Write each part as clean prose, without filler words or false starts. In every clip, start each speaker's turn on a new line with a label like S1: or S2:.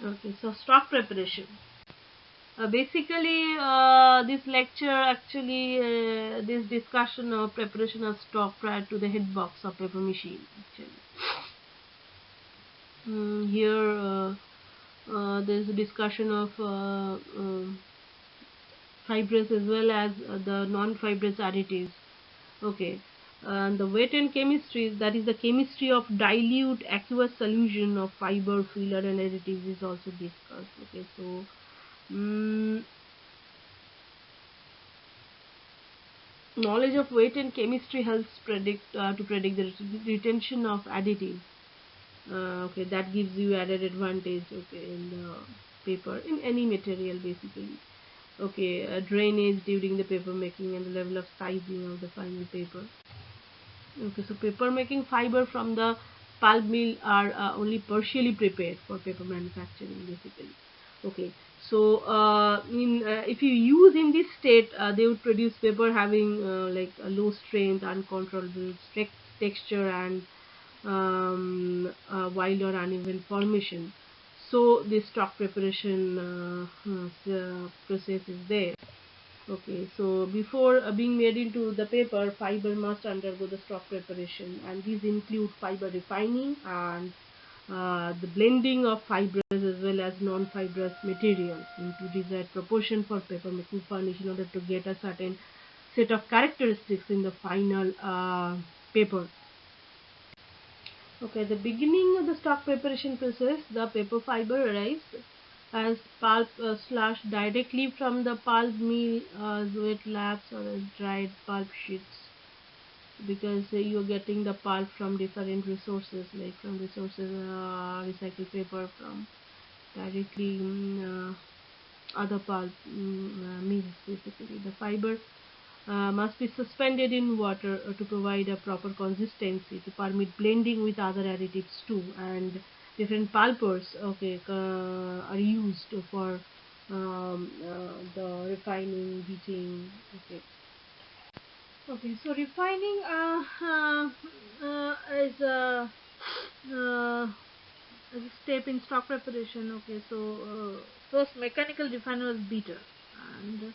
S1: Okay, so stock preparation. Basically, this lecture actually, this discussion of preparation of stock prior to the head box of paper machine. Actually, here there is a discussion of fibrous as well as the non-fibrous additives. Okay, and the weight and chemistry, that is the chemistry of dilute aqueous solution of fiber, filler, and additives is also discussed. Okay, so. Knowledge of weight and chemistry helps predict the retention of additives. Okay, that gives you added advantage. Okay, in the paper, in any material basically. Okay, drainage during the paper making and the level of sizing of the final paper. Okay, so paper making fiber from the pulp mill are only partially prepared for paper manufacturing basically. Okay, so if you use in this state, they would produce paper having like a low strength, uncontrollable texture, and wild or uneven formation. So this stock preparation process is there. Okay, so before being made into the paper, fiber must undergo the stock preparation, and these include fiber refining and the blending of fibrous as well as non-fibrous materials into desired proportion for paper making furnish in order to get a certain set of characteristics in the final paper. Okay, the beginning of the stock preparation process, the paper fiber arrives as pulp slashed directly from the pulp mill as wet laps or as dried pulp sheets, because you are getting the pulp from different resources, like from resources recycled paper from directly other pulp mills basically. The fiber must be suspended in water to provide a proper consistency to permit blending with other additives too, and different pulpers, okay, are used for the refining, heating. Okay. Okay, so refining is uh, is a step in stock preparation. Okay, so first mechanical refiner is beater, and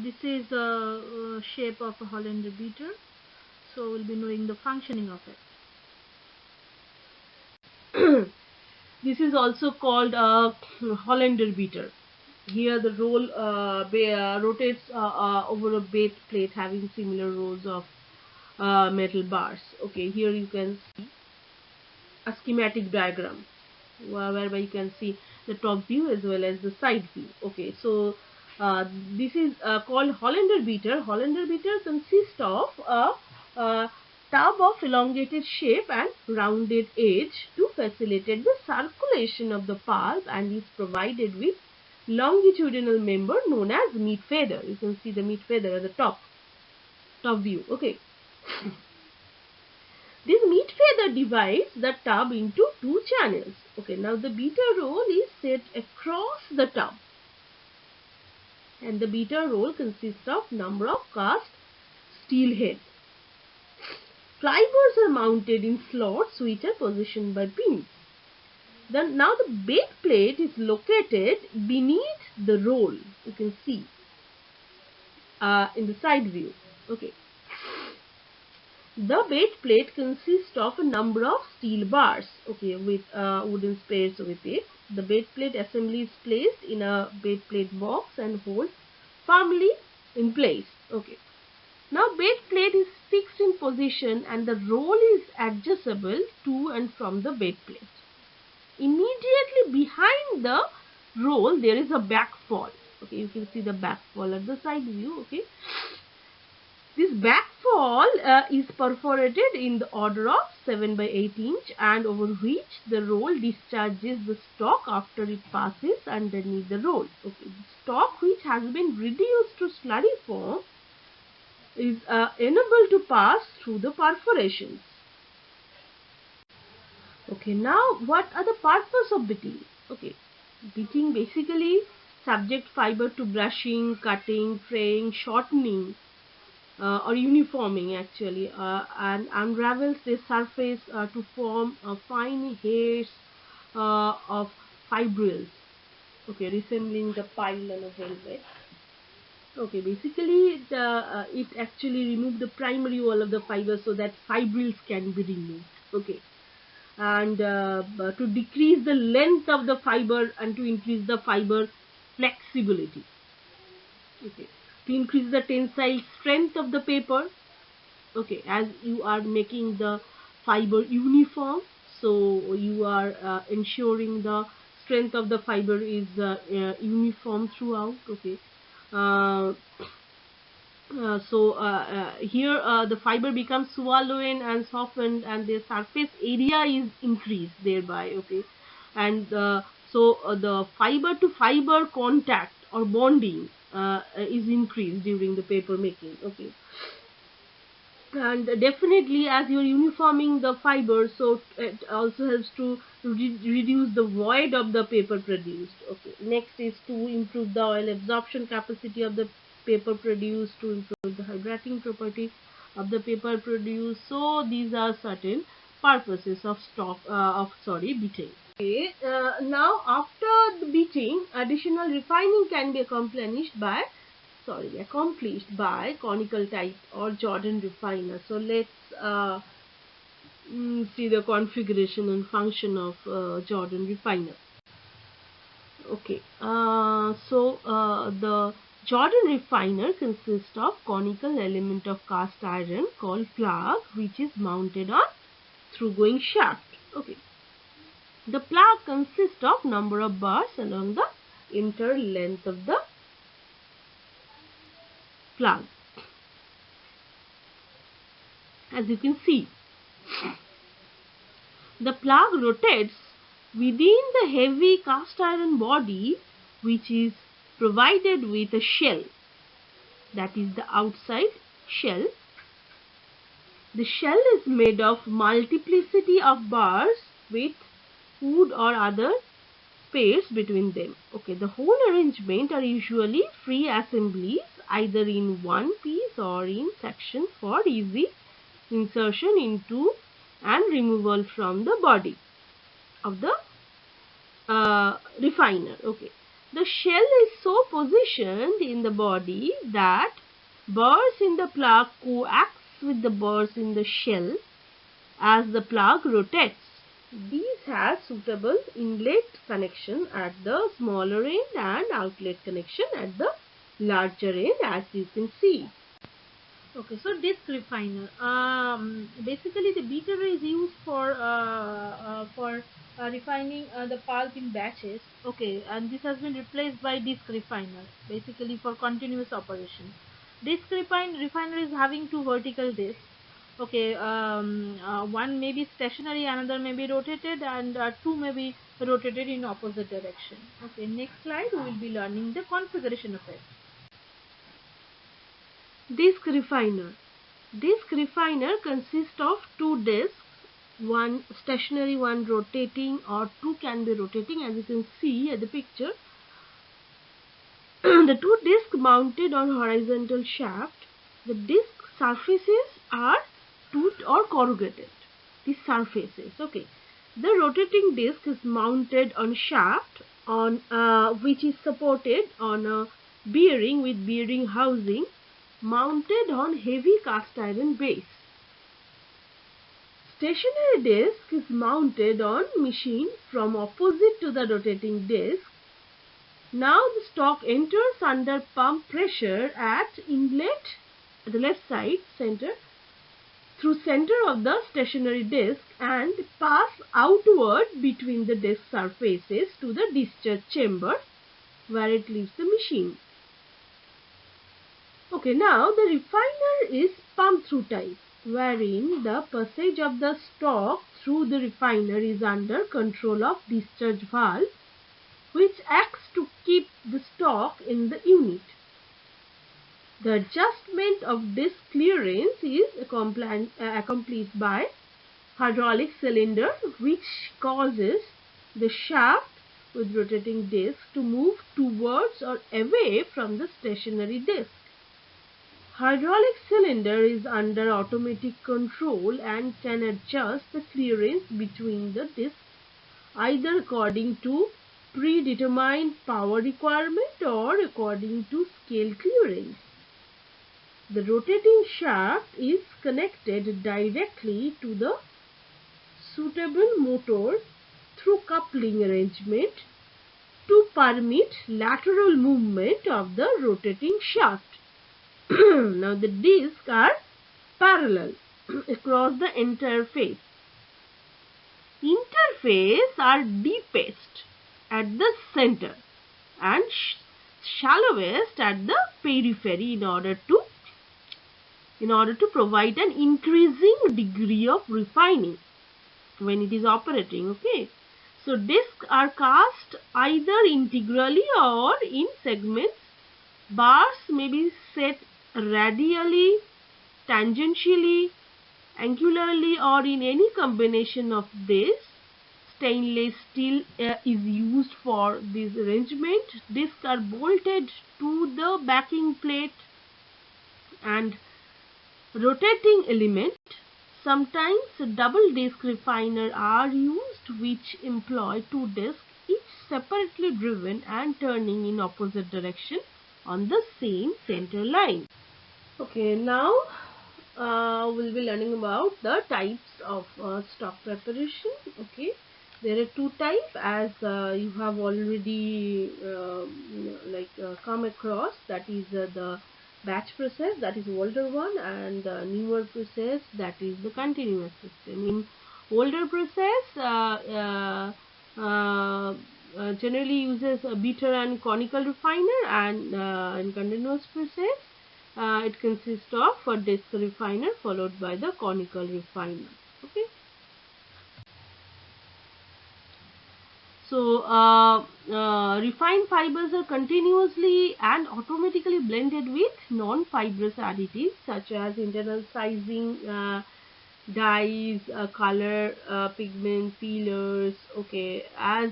S1: this is a shape of a Hollander beater. So we'll be knowing the functioning of it. This is also called a Hollander beater. Here the roll rotates over a bait plate having similar rows of metal bars. Okay, here you can see a schematic diagram whereby you can see the top view as well as the side view. Okay, so this is called Hollander beater. Hollander beater consists of a tub of elongated shape and rounded edge to facilitate the circulation of the pulp, and is provided with longitudinal member known as meat feather. You can see the meat feather at the top view. Okay. This meat feather divides the tub into two channels. Okay, now the beater roll is set across the tub, and the beater roll consists of number of cast steel heads. Fibers are mounted in slots which are positioned by pins. Then now the bait plate is located beneath the roll. You can see in the side view. Okay. The bait plate consists of a number of steel bars, okay, with wooden spares with it. The bait plate assembly is placed in a bait plate box and hold firmly in place. Okay. Now bait plate is fixed in position and the roll is adjustable to and from the bait plate. Immediately behind the roll there is a backfall. Okay, you can see the backfall at the side view. Okay. This backfall is perforated in the order of 7 by 8 inch, and over which the roll discharges the stock after it passes underneath the roll. Okay, the stock which has been reduced to slurry form is unable to pass through the perforations. Okay, now what are the purpose of beating? Okay, beating basically subject fiber to brushing, cutting, fraying, shortening, or uniforming actually, and unravels the surface to form fine hairs of fibrils, okay, resembling the pile on a velvet. Okay, basically it actually remove the primary wall of the fiber so that fibrils can be removed. Okay, and to decrease the length of the fiber and to increase the fiber flexibility. Okay, to increase the tensile strength of the paper. Okay, as you are making the fiber uniform, so you are ensuring the strength of the fiber is uniform throughout. Okay, uh, here the fiber becomes swollen and softened and the surface area is increased thereby. Okay, and the fiber to fiber contact or bonding is increased during the paper making. Okay, and definitely as you're uniforming the fiber, so it also helps to reduce the void of the paper produced. Okay, next is to improve the oil absorption capacity of the paper produced, to improve the hydrating property of the paper produced. So these are certain purposes of beating. Okay, now after the beating, additional refining can be accomplished by conical type or Jordan refiner. So let's see the configuration and function of Jordan refiner. Okay, the Jordan refiner consists of conical element of cast iron called plug, which is mounted on through going shaft. Okay, the plug consists of number of bars along the inner length of the plug. As you can see, the plug rotates within the heavy cast iron body, which is provided with a shell, that is the outside shell. The shell is made of multiplicity of bars with wood or other space between them. Okay, the whole arrangement are usually free assemblies either in one piece or in section for easy insertion into and removal from the body of the refiner. Okay, the shell is so positioned in the body that burrs in the plug coax with the burrs in the shell as the plug rotates. These have suitable inlet connection at the smaller end and outlet connection at the larger end, as you can see. Okay, so disc refiner. Basically, the beater is used for refining the pulp in batches. Okay, and this has been replaced by disc refiner, basically for continuous operation. Refiner is having two vertical discs. Okay, one may be stationary, another may be rotated, and two may be rotated in opposite direction. Okay, next slide we will be learning the configuration of it. Disc refiner. Disc refiner consists of two discs, one stationary, one rotating, or two can be rotating, as you can see at the picture. The two discs mounted on horizontal shaft. The disc surfaces are toothed or corrugated. The surfaces, okay. The rotating disc is mounted on shaft on which is supported on a bearing with bearing housing mounted on heavy cast iron base. Stationary disc is mounted on machine from opposite to the rotating disc. Now the stock enters under pump pressure at inlet at the left side center through center of the stationary disc and pass outward between the disc surfaces to the discharge chamber where it leaves the machine. Okay, now the refiner is pump through type, wherein the passage of the stock through the refiner is under control of discharge valve, which acts to keep the stock in the unit. The adjustment of disc clearance is accomplished by hydraulic cylinder, which causes the shaft with rotating disc to move towards or away from the stationary disc. Hydraulic cylinder is under automatic control and can adjust the clearance between the discs either according to predetermined power requirement or according to scale clearance. The rotating shaft is connected directly to the suitable motor through coupling arrangement to permit lateral movement of the rotating shaft. Now the discs are parallel across the interface. Interface are deepest at the center and shallowest at the periphery in order to provide an increasing degree of refining when it is operating. Okay, so discs are cast either integrally or in segments. Bars may be set radially, tangentially, angularly, or in any combination of this. Stainless steel is used for this arrangement. Discs are bolted to the backing plate and rotating element. Sometimes double disc refiner are used, which employ two discs, each separately driven and turning in opposite direction on the same center line. Okay, now we'll be learning about the types of stock preparation. Okay, there are two types, as you have already come across. That is the batch process, that is older one, and the newer process, that is the continuous system. In older process, generally uses a beater and conical refiner, and in continuous process, it consists of a disc refiner followed by the conical refiner. Okay. So refined fibers are continuously and automatically blended with non-fibrous additives such as internal sizing, dyes, color, pigment, peelers. Okay, as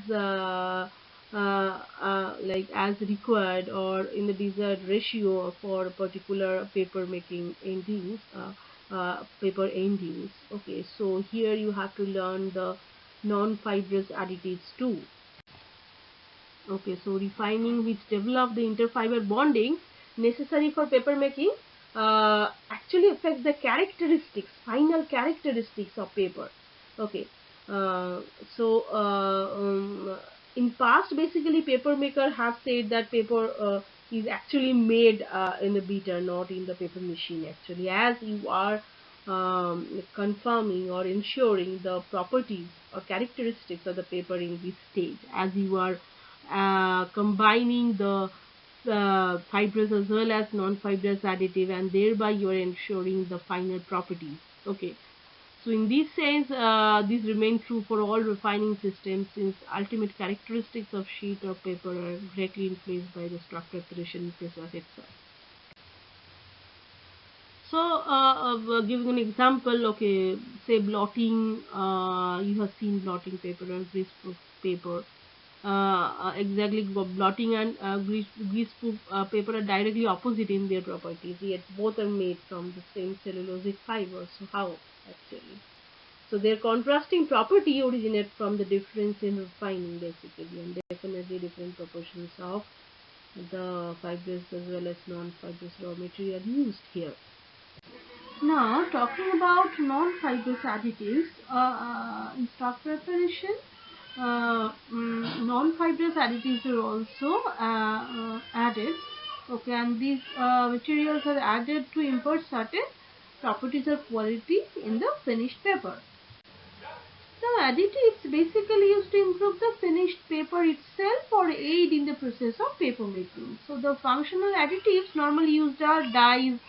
S1: as required or in the desired ratio for a particular paper making endings, paper endings. Okay, so here you have to learn the non-fibrous additives too. Okay, so refining which develop the interfiber bonding necessary for paper making actually affect the final characteristics of paper. Okay, uh, so in past, basically paper maker have said that paper is actually made in the beater, not in the paper machine. Actually, as you are confirming or ensuring the properties or characteristics of the paper in this stage, as you are combining the fibrous as well as non-fibrous additive, and thereby you are ensuring the final properties. Okay, so in this sense, this remains true for all refining systems, since ultimate characteristics of sheet or paper are directly influenced by the stock preparation process itself. So, giving an example, okay, say blotting, you have seen blotting paper or greaseproof paper. Exactly, blotting and greaseproof paper are directly opposite in their properties, yet both are made from the same cellulosic fiber. So, how actually? So, their contrasting property originates from the difference in refining, basically, and definitely different proportions of the fibrous as well as non-fibrous raw material used here. Now, talking about non-fibrous additives in stock preparation, non-fibrous additives are also added. Okay, and these materials are added to impart certain properties or quality in the finished paper. Now, additives basically used to improve the finished paper itself or aid in the process of paper making. So, the functional additives normally used are dyes,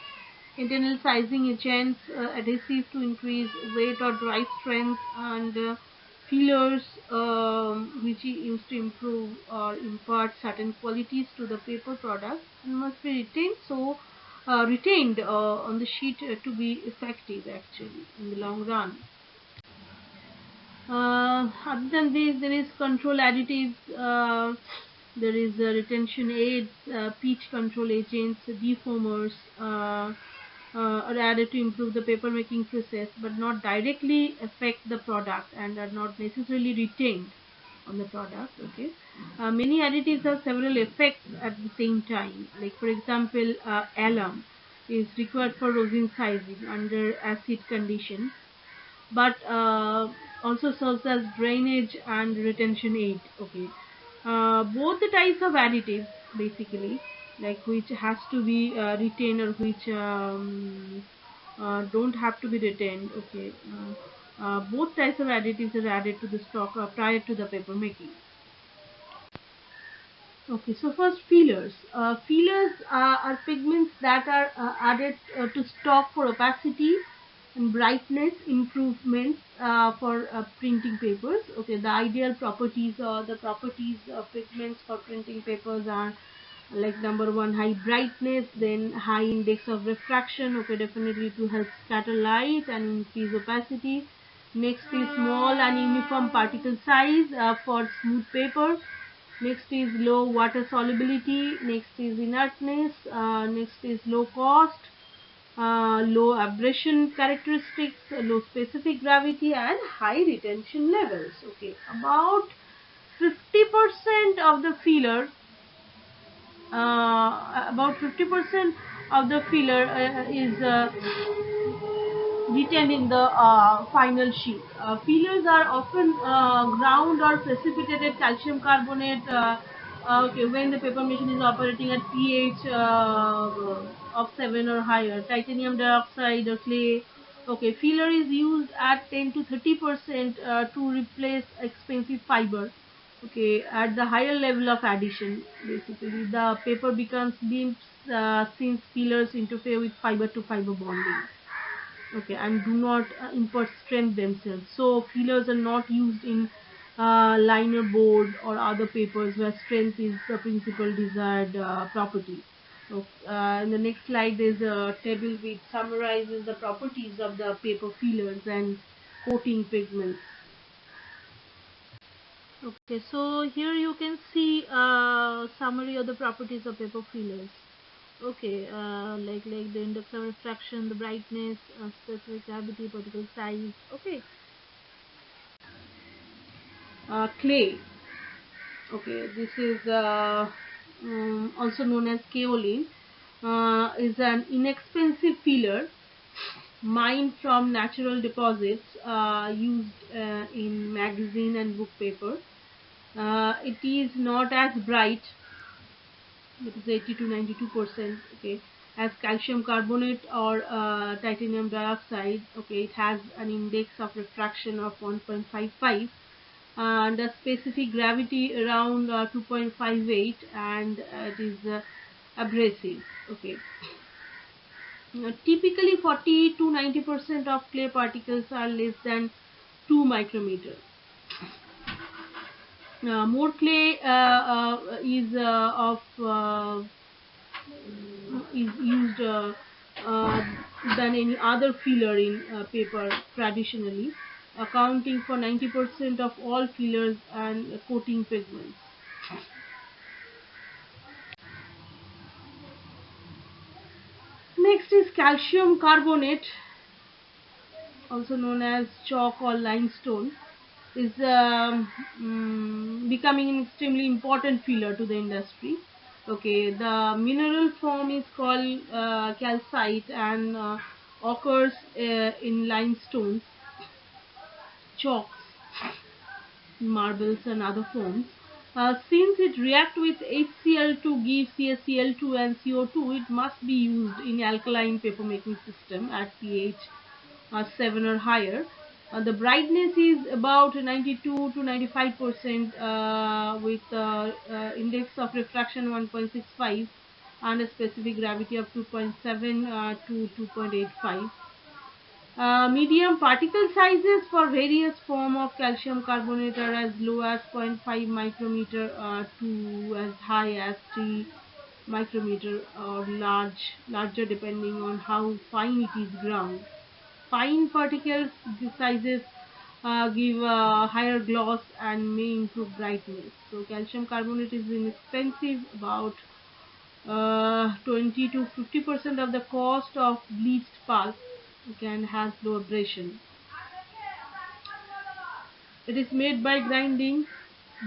S1: internal sizing agents, adhesives to increase weight or dry strength, and fillers which is used to improve or impart certain qualities to the paper product and must be retained on the sheet to be effective actually in the long run. Other than this, there is control additives, there is retention aids, pitch control agents, defoamers are added to improve the paper making process but not directly affect the product and are not necessarily retained. on the product. Okay, many additives have several effects at the same time. Like for example, alum is required for rosin sizing under acid conditions, but also serves as drainage and retention aid. Okay, both the types of additives basically, like which has to be retained or which don't have to be retained. Okay, both types of additives are added to the stock prior to the paper making. Okay, so first fillers. Fillers are pigments that are added to stock for opacity and brightness improvements for printing papers. Okay, the ideal properties or the properties of pigments for printing papers are like number one, high brightness, then high index of refraction. Okay, definitely to help scatter light and increase opacity. Next is small and uniform particle size for smooth paper. Next is low water solubility. Next is inertness. Next is low cost, low abrasion characteristics, low specific gravity, and high retention levels. Okay, about 50% of the filler, about 50% of the filler is retained in the final sheet. Fillers are often ground or precipitated calcium carbonate okay, when the paper machine is operating at pH of 7 or higher. Titanium dioxide or clay. Okay, filler is used at 10 to 30% to replace expensive fiber. Okay, at the higher level of addition, basically the paper becomes limp since fillers interfere with fiber to fiber bonding. Okay, and do not impart strength themselves. So fillers are not used in liner board or other papers where strength is the principal desired property. So, in the next slide, there's a table which summarizes the properties of the paper fillers and coating pigments. Okay, so here you can see a summary of the properties of paper fillers. Okay, like the index of refraction, the brightness, specific gravity, particle size. Okay, clay. Okay, this is also known as kaolin. Is an inexpensive filler mined from natural deposits used in magazine and book paper. It is not as bright, it is 80 to 92%. Okay, as calcium carbonate or titanium dioxide. Okay, it has an index of refraction of 1.55 and a specific gravity around 2.58, and it is abrasive. Okay, typically 40 to 90% of clay particles are less than 2 micrometer. More clay is used than any other filler in paper traditionally, accounting for 90% of all fillers and coating pigments. Next is calcium carbonate, also known as chalk or limestone, is becoming an extremely important filler to the industry. Okay, the mineral form is called calcite and occurs in limestones, chalks, marbles, and other forms. Since it reacts with HCl to give CaCl2 and CO2, it must be used in alkaline paper making system at pH 7 or higher. The brightness is about 92 to 95% with index of refraction 1.65 and a specific gravity of 2.7 to 2.85. Medium particle sizes for various form of calcium carbonate are as low as 0.5 micrometer to as high as 3 micrometer or larger depending on how fine it is ground. Fine particles sizes give higher gloss and may improve brightness. So calcium carbonate is inexpensive, about 20 to 50% of the cost of bleached pulp. Again, has low abrasion. It is made by grinding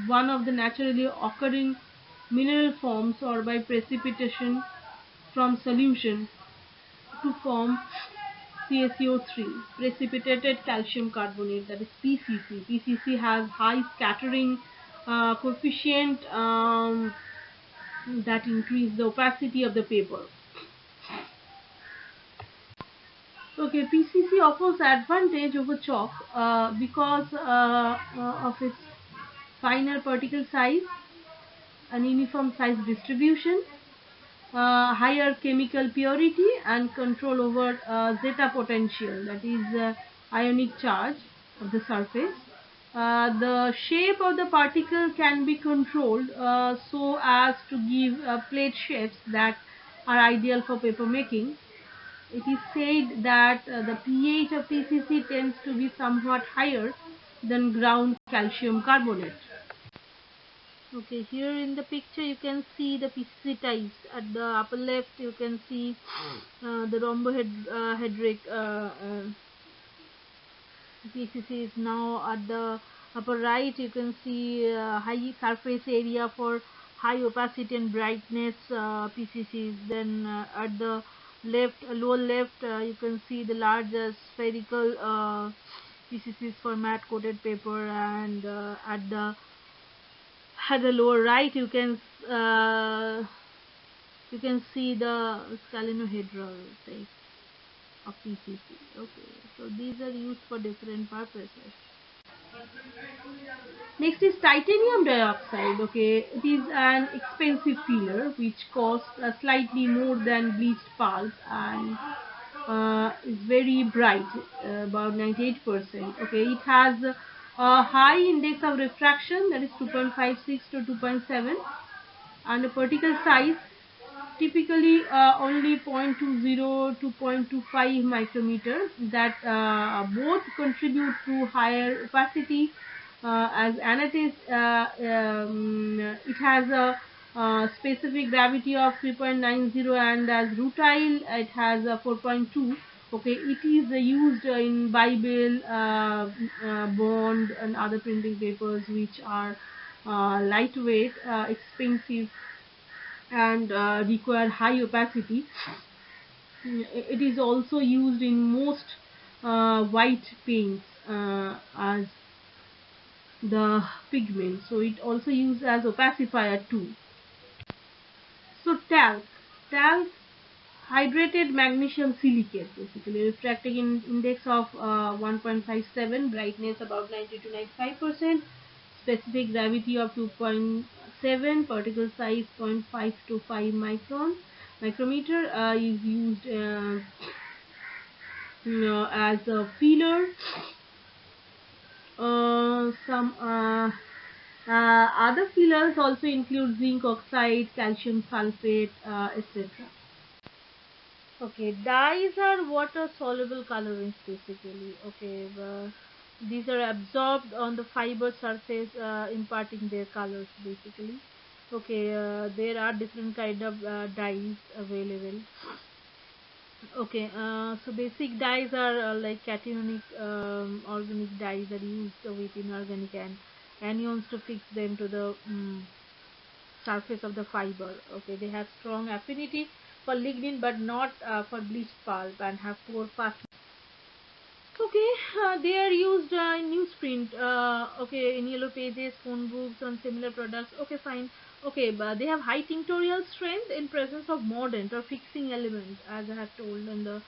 S1: one of the naturally occurring mineral forms or by precipitation from solution to form CaCO3, precipitated calcium carbonate, that is PCC. PCC has high scattering coefficient that increase the opacity of the paper. Okay, PCC offers advantage over chalk because of its finer particle size, an uniform size distribution, higher chemical purity, and control over zeta potential, that is ionic charge of the surface. The shape of the particle can be controlled so as to give plate shapes that are ideal for paper making. It is said that the pH of PCC tends to be somewhat higher than ground calcium carbonate. Okay, here in the picture you can see the PCC types. At the upper left you can see the rhombohedric PCC is. Now at the upper right you can see high surface area for high opacity and brightness PCCs. Then at the lower left you can see the large spherical PCCs for matte coated paper, and at the lower right you can see the scalenohedral type of PCC. Okay, so these are used for different purposes. Next is titanium dioxide. Okay, it is an expensive filler which costs slightly more than bleached pulp and is very bright, about 98%. Okay, it has a high index of refraction, that is 2.56 to 2.7, and a particle size typically only 0.20 to 0.25 micrometer, that both contribute to higher opacity. As anatase, it has a specific gravity of 3.90, and as rutile it has a 4.2. Okay, it is used in Bible, bond, and other printing papers which are lightweight, expensive, and require high opacity. It is also used in most white paints as the pigment, so it also used as opacifier too. So talc, hydrated magnesium silicate, basically refractive index of 1.57, brightness about 90 to 95%, specific gravity of 2.7, particle size 0.5 to 5 micrometer, is used as a filler. Some other fillers also include zinc oxide, calcium sulfate, etc. Okay, dyes are water soluble colorants basically. Okay, these are absorbed on the fiber surface, imparting their colors basically. Okay, there are different kind of dyes available. Okay, so basic dyes are like cationic organic dyes are used with inorganic and anions to fix them to the surface of the fiber. Okay, they have strong affinity for lignin but not for bleached pulp, and have poor fastness. Okay, they are used in newsprint. Okay, in yellow pages, phone books, and similar products. Okay, fine. Okay, but they have high tinctorial strength in presence of mordant or fixing element, as I have told in the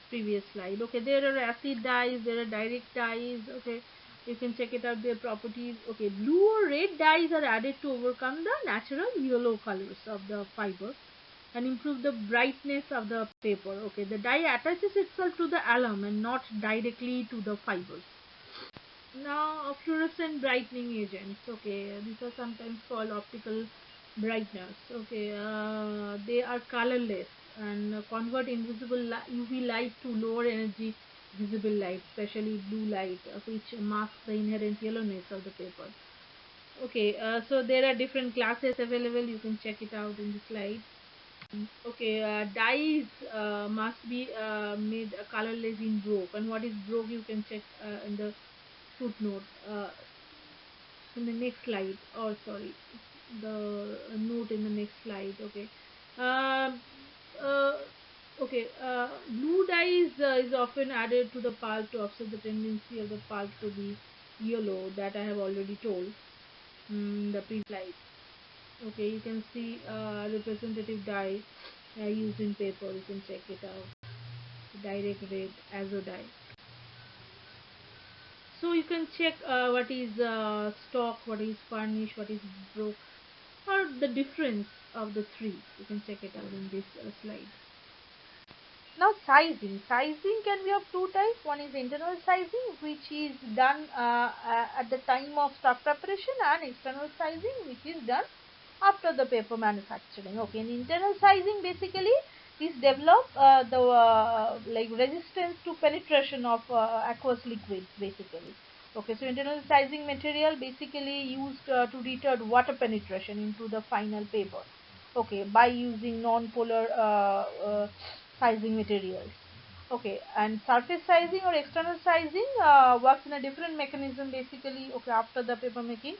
S1: previous slide. Okay, there are acid dyes, there are direct dyes. Okay, you can check it out, their properties. Okay, blue or red dyes are added to overcome the natural yellow colors of the fiber and improve the brightness of the paper. Okay, the dye attaches itself to the alum and not directly to the fibers. Now, fluorescent brightening agents. Okay, these are sometimes called optical brighteners. Okay, they are colorless and convert invisible UV light to lower energy visible light, especially blue light, which masks the inherent yellowness of the paper. Okay, so there are different classes available. You can check it out in the slide. Okay, dyes must be made colorless in Brogue. And what is Brogue? You can check in the footnote.
S2: in the next slide, or sorry, the note in the next slide. Okay. Um uh, Blue dye is often added to the pulp to offset the tendency of the pulp to be yellow, that I have already told in the previous slide. Okay, you can see representative dye used in paper. You can check it out. Direct red azo dye. So you can check what is stock, what is varnish, what is broke, or the difference of the three. You can check it out in this slide. Now sizing can be of two types. One is internal sizing, which is done at the time of stock preparation, and external sizing, which is done after the paper manufacturing. Okay, in internal sizing basically is develop the like resistance to penetration of aqueous liquids basically. Okay, so internal sizing material basically used to retard water penetration into the final paper. Okay, by using non-polar sizing materials. Okay, and surface sizing or external sizing works in a different mechanism basically. Okay, after the paper making,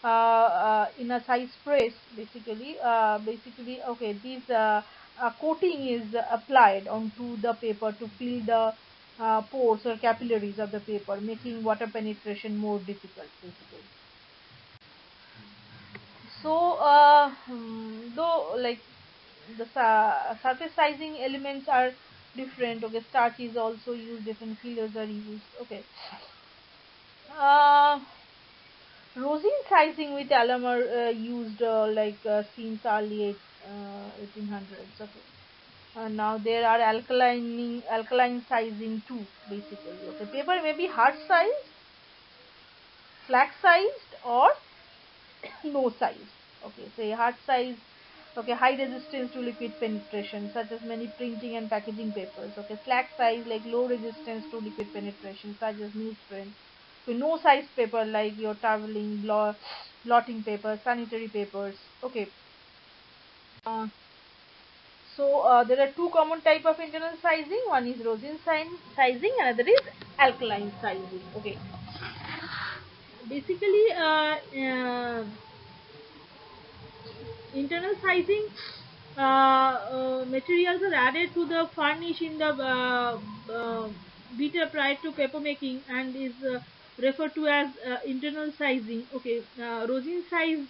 S2: in a size press basically okay, this coating is applied onto the paper to fill the pores or capillaries of the paper, making water penetration more difficult basically. So though like the surface sizing elements are different. Okay, starch is also used, different fillers are used. Okay, uh, rosin sizing with alum are used since early 1800s. Okay, now there are alkaline sizing too basically. Okay, paper may be hard sized, flat sized, or no size. Okay, say hard size. Okay, high resistance to liquid penetration, such as many printing and packaging papers. Okay, slack size, like low resistance to liquid penetration, such as newsprint. Okay, no size paper like your traveling blotting paper, sanitary papers. Okay. Uh, there are two common type of internal sizing. One is rosin sizing, another is alkaline sizing. Okay. Basically, internal sizing materials are added to the furnish in the bitter prior to paper making, and is referred to as internal sizing. Okay, rosin size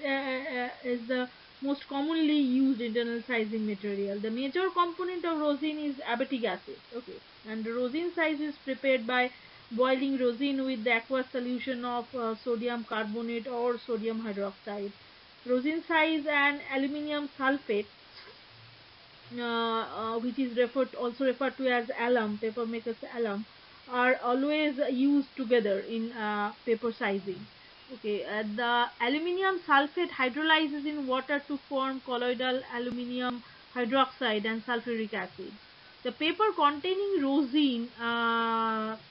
S2: is the most commonly used internal sizing material. The major component of rosin is abatic acid. Okay, and rosin size is prepared by boiling rosin with the aqueous solution of sodium carbonate or sodium hydroxide. Rosin size and aluminium sulfate, which is also referred to as alum, paper makers alum, are always used together in paper sizing. Okay, the aluminium sulfate hydrolyzes in water to form colloidal aluminium hydroxide and sulfuric acid. The paper containing rosin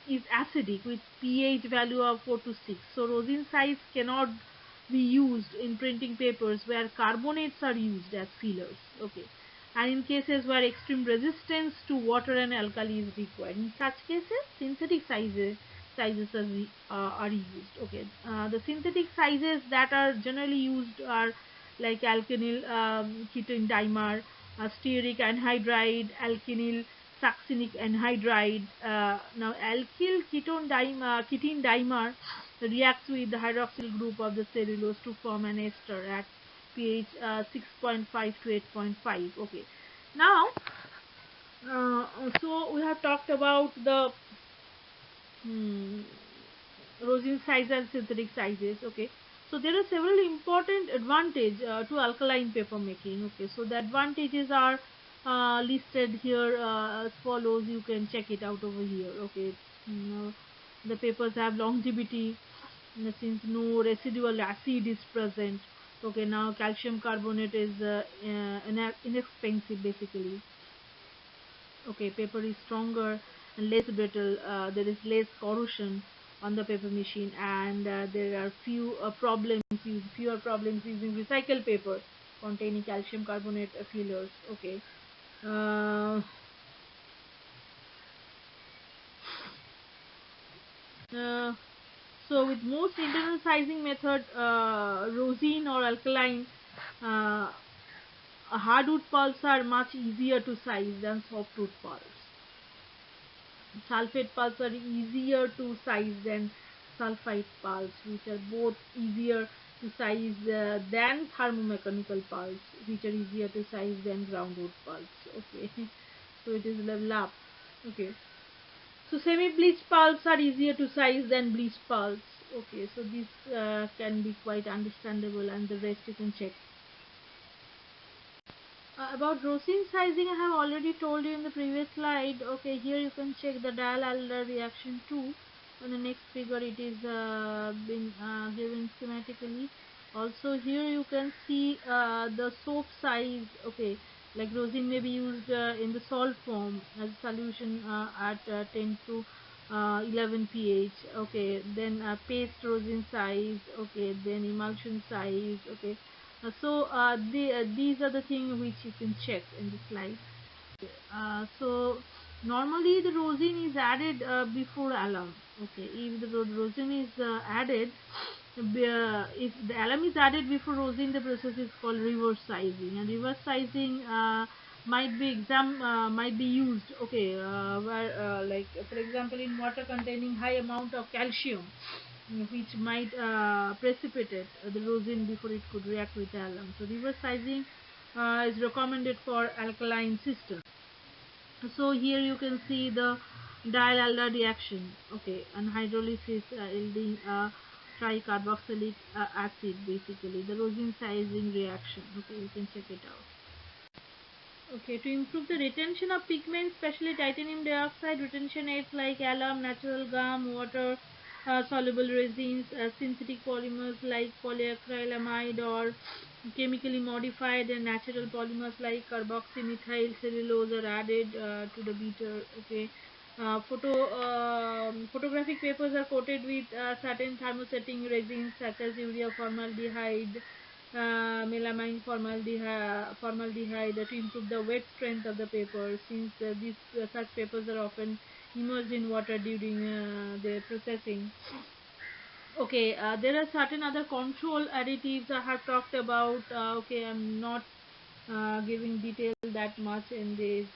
S2: is acidic with pH value of 4 to 6. So rosin size cannot be used in printing papers where carbonates are used as fillers. Okay, and in cases where extreme resistance to water and alkali is required. In such cases, synthetic sizes are used. Okay, the synthetic sizes that are generally used are like alkenyl ketone dimer, stearic anhydride, alkenyl succinic anhydride. Now, alkyl ketene dimer reacts with the hydroxyl group of the cellulose to form an ester at pH 6.5 to 8.5. Okay, now so we have talked about the hmm, rosin size and synthetic sizes. Okay, so there are several important advantage to alkaline paper making. Okay, so the advantages are listed here as follows. You can check it out over here. Okay, the papers have longevity since no residual acid is present. Okay, now calcium carbonate is inexpensive basically. Okay, paper is stronger and less brittle. There is less corrosion on the paper machine, and there are fewer problems using recycled paper containing calcium carbonate fillers. Okay. Uh, uh, So with most internal sizing method, rosin or alkaline, hardwood pulps are much easier to size than softwood pulps. Sulfate pulps are easier to size than sulfite pulps, which are both easier to size than thermomechanical pulps, which are easier to size than groundwood pulps. Okay, so it is level up. Okay, so semi-bleached pulps are easier to size than bleached pulps. Okay, so this can be quite understandable, and the rest you can check. About rosin sizing, I have already told you in the previous slide. Okay, here you can check the Diel-Alder reaction too. On the next figure, it is been given schematically. Also, here you can see the soap size. Okay, like rosin may be used in the salt form as a solution at 10 to 11 pH. Okay, then paste rosin size. Okay, then emulsion size. Okay. These are the things which you can check in the slide. So normally the rosin is added before alum. Okay, if the rosin is added, if the alum is added before rosin, the process is called reverse sizing, and reverse sizing might be used. Okay, where like for example in water containing high amount of calcium, which might precipitate the rosin before it could react with alum. So reverse sizing is recommended for alkaline systems. So here you can see the Diel-Alder reaction. Okay, and hydrolysis yielding tricarboxylic acid, basically the rosin sizing reaction. Okay, you can check it out. Okay, to improve the retention of pigments, especially titanium dioxide, retention aids like alum, natural gum, water soluble resins, synthetic polymers like polyacrylamide, or chemically modified and natural polymers like carboxymethyl cellulose are added to the beater. Okay, photographic papers are coated with certain thermosetting resins such as urea formaldehyde, melamine formaldehyde to improve the wet strength of the paper, since these such papers are often immersed in water during their processing. Okay, there are certain other control additives I have talked about. Okay, I'm not giving detail that much in this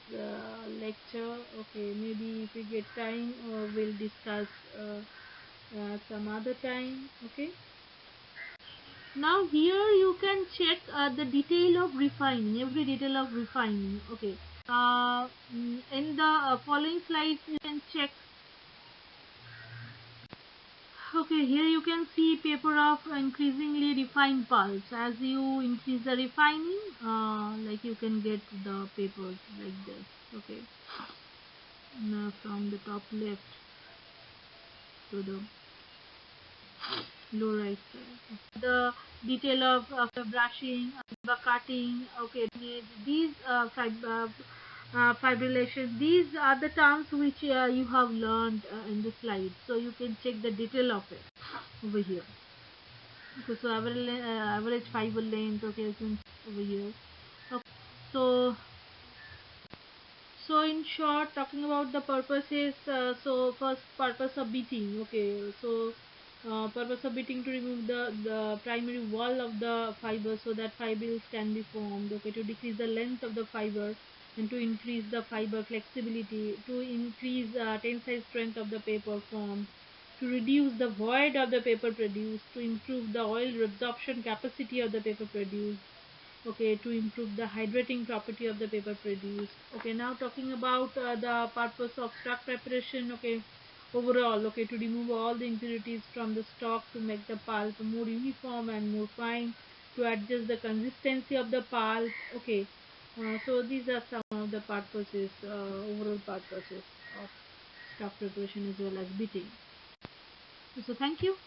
S2: lecture. Okay, maybe if we get time, we'll discuss some other time. Okay. Now here you can check the detail of refining, every detail of refining. Okay. In the following slides you can check. Okay, here you can see paper of increasingly refined pulps. As you increase the refining, like you can get the papers like this. Okay, now from the top left to the low right side. The detail of the brushing, the cutting. Okay, these fibrillation. These are the terms which you have learned in the slide. So you can check the detail of it over here. Okay, so average fiber length. Okay, you can over here. Okay, so in short, talking about the purposes. So first purpose of beating. Okay, so purpose of beating to remove the primary wall of the fiber so that fibrils can be formed. Okay, to decrease the length of the fiber and to increase the fiber flexibility, to increase tensile strength of the paper formed, to reduce the void of the paper produced, to improve the oil reabsorption capacity of the paper produced. Okay, to improve the hydrating property of the paper produced. Okay, now talking about the purpose of stock preparation. Okay, overall, okay, to remove all the impurities from the stock, to make the pulp more uniform and more fine, to adjust the consistency of the pulp. Okay, so these are some of the purposes, overall purposes of stock preparation as well as beating. So thank you.